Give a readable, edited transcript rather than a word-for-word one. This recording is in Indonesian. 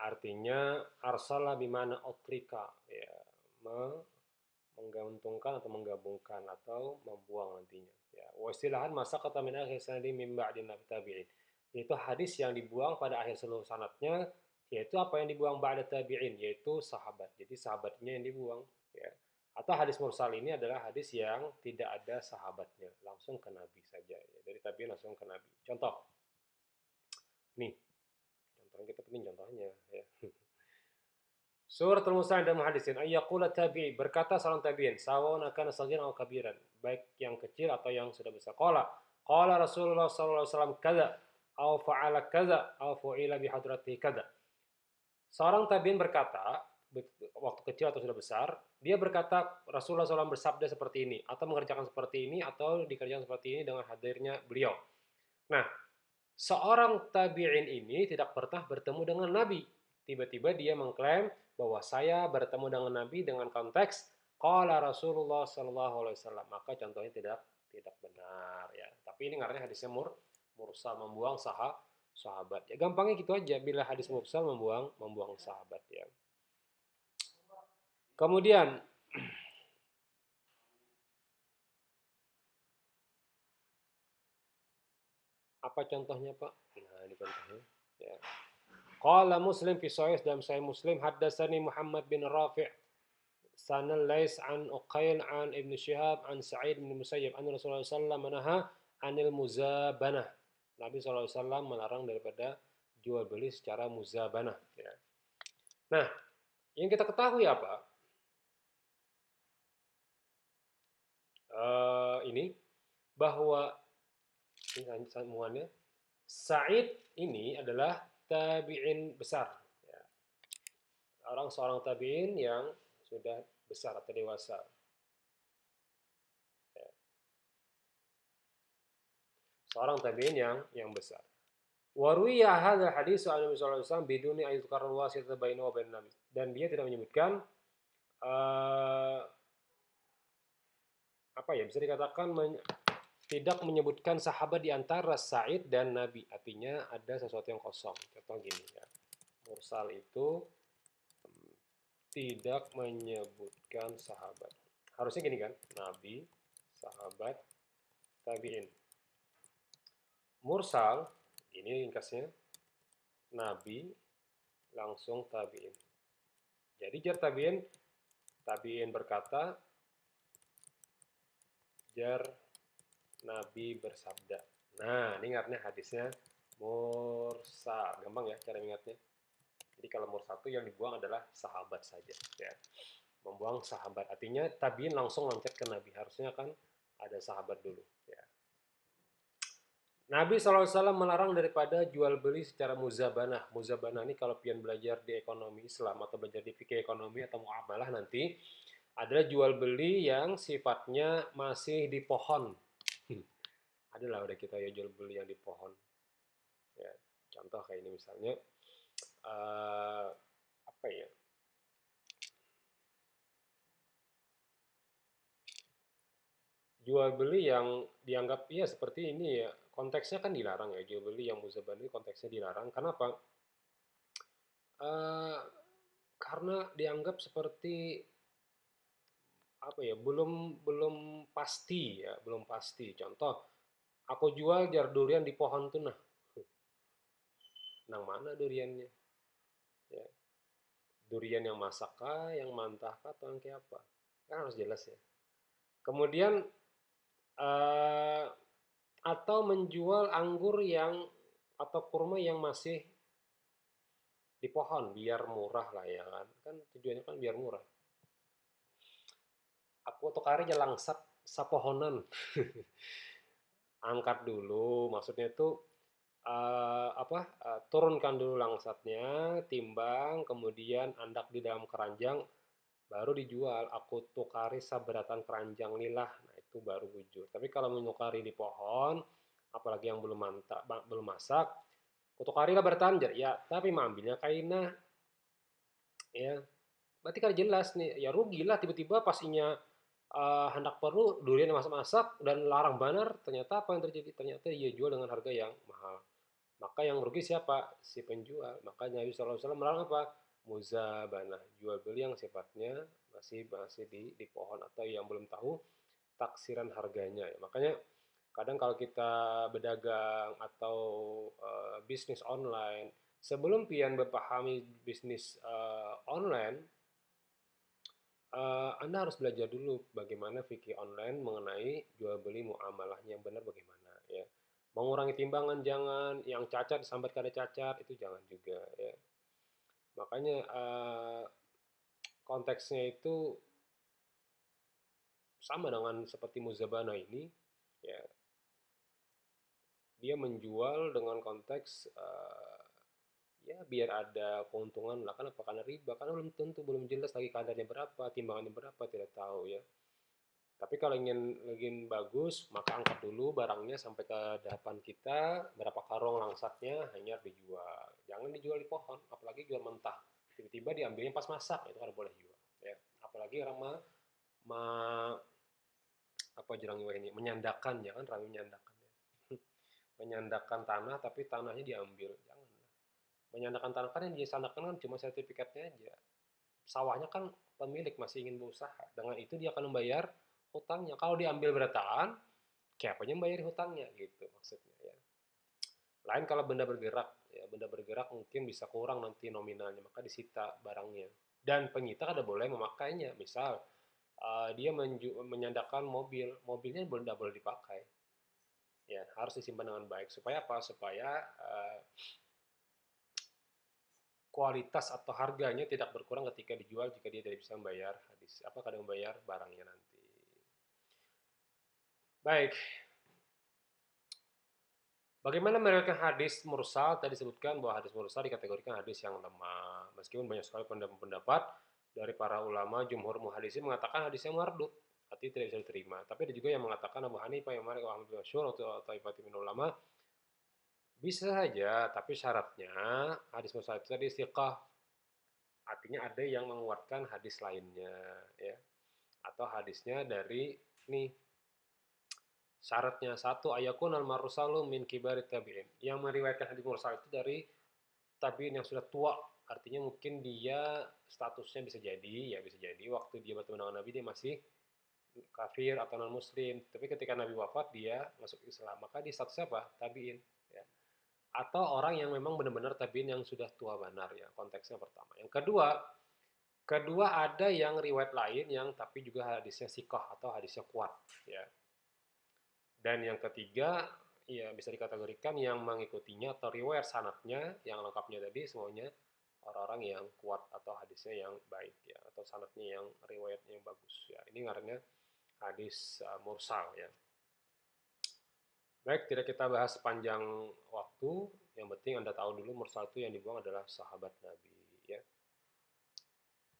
Artinya arsala bimana otrika, ya, menggantungkan atau menggabungkan atau membuang nantinya. Ya, wasilahan masa kata min akhir sanadi min ba'di tabi'in. Itu hadis yang dibuang pada akhir seluruh sanatnya, yaitu apa yang dibuang ba'da tabi'in, yaitu sahabat. Jadi sahabatnya yang dibuang, ya. Atau hadis mursal ini adalah hadis yang tidak ada sahabatnya, langsung ke Nabi saja, ya. Dari tabi'in langsung ke Nabi. Contoh, nih, contohnya kita penting contohnya, ya. Suratul Musa dan muhadisin ayyaqula tabi'i berkata seorang tabi'in sawaun akan saghiran atau kabiran, baik yang kecil atau yang sudah besar. Qala Rasulullah sallallahu alaihi wasallam kadza au fa'ala kadza au fu'ila bi hadratihi kadza. Seorang tabi'in berkata, waktu kecil atau sudah besar, dia berkata Rasulullah SAW bersabda seperti ini atau mengerjakan seperti ini atau dikerjakan seperti ini dengan hadirnya beliau. Nah, seorang tabi'in ini tidak pernah bertemu dengan Nabi. Tiba-tiba dia mengklaim bahwa saya bertemu dengan Nabi dengan konteks qala Rasulullah sallallahu alaihi wasallam. Maka contohnya tidak benar, ya. Tapi ini artinya hadisnya mursal, membuang sahabat. Ya gampangnya gitu aja, bila hadis mursal membuang sahabat, ya. Kemudian apa contohnya, Pak? Nah, ini contohnya, ya. Qala Muslim fi sahih, dalam sahih Muslim, haddatsani Muhammad bin Rafi' Sanal Lais an Uqail an Ibn Shihab an Sa'id bin Musayyib an Rasulullah sallallahu alaihi wasallam anil muzabanah. Nabi sallallahu alaihi wasallam melarang daripada jual beli secara muzabanah, ya. Nah, yang kita ketahui apa? Ini bahwa ini sambungannya, Sa'id ini adalah tabi'in besar, ya. Seorang tabi'in yang sudah besar atau dewasa, ya. Seorang tabi'in yang besar. Waruya hadza hadis an Nabi sallallahu alaihi wasallam biduni ayuzkar wasitah bainahu wa bain Nabi. Dan dia tidak menyebutkan apa ya, bisa dikatakan tidak menyebutkan sahabat di antara Sa'id dan Nabi. Artinya ada sesuatu yang kosong. Contoh gini, ya. Mursal itu tidak menyebutkan sahabat. Harusnya gini kan? Nabi, sahabat, tabi'in. Mursal, ini ringkasnya, Nabi, langsung tabi'in. Jadi jar tabi'in, tabi'in berkata, jar Nabi bersabda. Nah, ini artinya hadisnya mursal. Gampang ya cara ingatnya. Jadi kalau mursal itu yang dibuang adalah sahabat saja, ya. Membuang sahabat. Artinya tabi'in langsung loncat ke Nabi. Harusnya kan ada sahabat dulu, ya. Nabi SAW melarang daripada jual beli secara muzabanah. Muzabanah ini kalau pian belajar di ekonomi Islam atau belajar di fikih ekonomi atau muamalah nanti, adalah jual beli yang sifatnya masih di pohon. Adalah udah kita ya jual beli yang di pohon, ya. Contoh kayak ini misalnya, apa ya? Jual beli yang dianggap ya seperti ini, ya. Konteksnya kan dilarang, ya, jual beli yang muzabanah konteksnya dilarang. Kenapa? Karena dianggap seperti apa ya, belum belum pasti, ya, belum pasti. Contoh, aku jual jar durian di pohon tuh, nah. Nang mana duriannya? Ya. Durian yang masak kah, yang mentah kah, atau yang kayak apa? Kan harus jelas, ya. Kemudian eh, atau menjual anggur yang atau kurma yang masih di pohon biar murah lah, ya kan? Kan tujuannya kan biar murah. Aku tuh kari langsat sapohonan. Angkat dulu, maksudnya itu turunkan dulu langsatnya, timbang, kemudian andak di dalam keranjang, baru dijual. Aku tukari saberatan keranjang lilah, nah itu baru bujur. Tapi kalau menukari di pohon, apalagi yang belum mantap, belum masak, aku tukari lah bertanjar, ya. Tapi ambilnya kaina, ya. Berarti kan jelas nih, ya rugilah tiba-tiba pastinya hendak perlu durian masak-masak dan larang banar, ternyata apa yang terjadi? Ternyata ia jual dengan harga yang mahal. Maka yang rugi siapa? Si penjual. Maka Nabi SAW melarang apa? Muzabanah, jual beli yang sifatnya masih di pohon atau yang belum tahu taksiran harganya. Makanya kadang kalau kita berdagang atau bisnis online, sebelum pian berpahami bisnis online, Anda harus belajar dulu bagaimana fikih online mengenai jual beli muamalahnya yang benar bagaimana ya. Mengurangi timbangan jangan, yang cacat disambat kada cacat itu jangan juga ya. Makanya konteksnya itu sama dengan seperti muzabana ini ya. Dia menjual dengan konteks ya biar ada keuntungan lah, kan apa karena riba, karena belum tentu, belum jelas lagi kadarnya berapa, timbangannya berapa, tidak tahu ya. Tapi kalau ingin bagus, maka angkat dulu barangnya sampai ke depan kita, berapa karung langsatnya, hanya dijual. Jangan dijual di pohon, apalagi jual mentah. Tiba-tiba diambilnya pas masak, itu kan boleh jual. Ya. Apalagi orang ma, apa jerang ini menyandakan, ya kan rami menyandakan. Ya. Menyandakan tanah, tapi tanahnya diambil, janganlah. Menyandakan tanah kan yang disandakan kan cuma sertifikatnya aja. Sawahnya kan pemilik masih ingin berusaha. Dengan itu dia akan membayar hutangnya. Kalau diambil berataan, kayak apanya membayar hutangnya gitu maksudnya ya. Lain kalau benda bergerak, ya benda bergerak mungkin bisa kurang nanti nominalnya, maka disita barangnya. Dan penyita ada boleh memakainya. Misal dia menyandakan mobil, mobilnya tidak boleh dipakai. Ya, harus disimpan dengan baik. Supaya apa? Supaya kualitas atau harganya tidak berkurang ketika dijual jika dia tidak bisa membayar kadang membayar barangnya nanti. Baik, bagaimana meriwayatkan hadis mursal? Tadi disebutkan bahwa hadis mursal dikategorikan hadis yang lemah. Meskipun banyak sekali pendapat dari para ulama, jumhur muhaddisin mengatakan hadis yang mardud, artinya tidak bisa diterima. Tapi ada juga yang mengatakan Abu Hanifah, yang Malik, Ahmad bin Masyur atau Ta'ifatul min ulama bisa saja, tapi syaratnya hadis mursal itu tadi istiqah, artinya ada yang menguatkan hadis lainnya, ya. Atau hadisnya dari nih syaratnya satu ayakun al marsalu min kibari tabiin, yang meriwayatkan hadis mursal itu dari tabiin yang sudah tua, artinya mungkin dia statusnya bisa jadi ya, bisa jadi waktu dia bertemu dengan Nabi dia masih kafir atau non muslim, tapi ketika Nabi wafat dia masuk Islam, maka dia statusnya apa? Tabiin ya. Atau orang yang memang benar-benar tabiin yang sudah tua benar ya, konteksnya pertama. Yang kedua ada yang riwayat lain yang tapi juga hadisnya sikoh atau hadisnya kuat ya. Dan yang ketiga, ya bisa dikategorikan yang mengikutinya atau riwayat sanatnya yang lengkapnya tadi semuanya orang-orang yang kuat atau hadisnya yang baik ya, atau sanatnya yang riwayatnya yang bagus ya. Ini ngarannya hadis mursal ya. Baik, tidak kita bahas sepanjang waktu. Yang penting Anda tahu dulu mursal itu yang dibuang adalah sahabat Nabi ya.